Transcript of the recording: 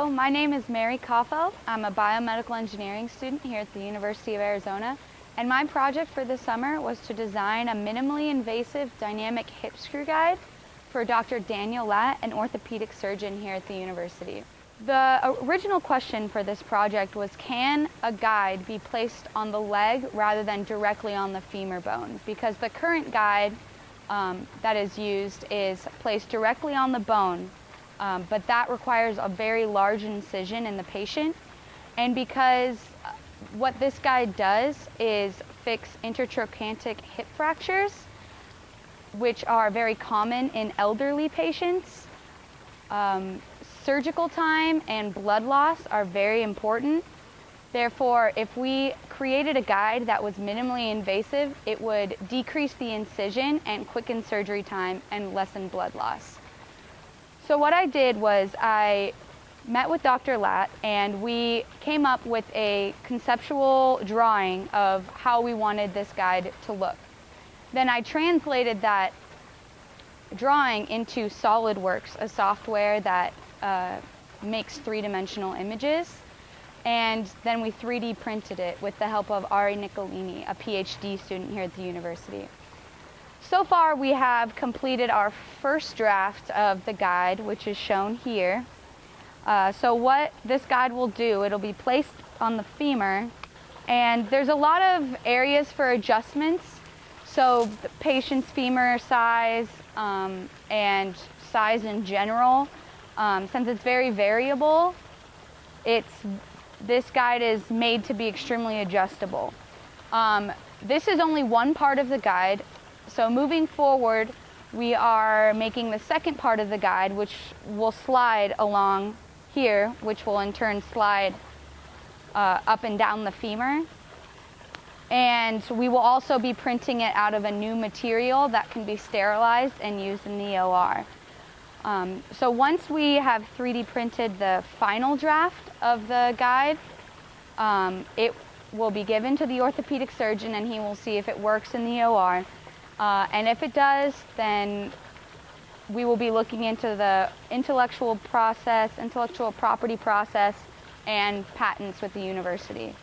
Hello, my name is Mary Coffelt. I'm a biomedical engineering student here at the University of Arizona, and my project for this summer was to design a minimally invasive dynamic hip screw guide for Dr. Daniel Latt, an orthopedic surgeon here at the university. The original question for this project was, can a guide be placed on the leg rather than directly on the femur bone? Because the current guide that is used is placed directly on the bone, but that requires a very large incision in the patient. And because what this guide does is fix intertrochanteric hip fractures, which are very common in elderly patients, surgical time and blood loss are very important. Therefore, if we created a guide that was minimally invasive, it would decrease the incision and quicken surgery time and lessen blood loss. So what I did was I met with Dr. Latt and we came up with a conceptual drawing of how we wanted this guide to look. Then I translated that drawing into SolidWorks, a software that makes three-dimensional images. And then we 3D printed it with the help of Ari Nicolini, a PhD student here at the university. So far, we have completed our first draft of the guide, which is shown here. So what this guide will do, it'll be placed on the femur, and there's a lot of areas for adjustments. So the patient's femur size and size in general, since it's very variable, this guide is made to be extremely adjustable. This is only one part of the guide. So moving forward, we are making the second part of the guide, which will slide along here, which will in turn slide up and down the femur. And we will also be printing it out of a new material that can be sterilized and used in the OR. So once we have 3D printed the final draft of the guide, it will be given to the orthopedic surgeon and he will see if it works in the OR. And if it does, then we will be looking into the intellectual property process, and patents with the university.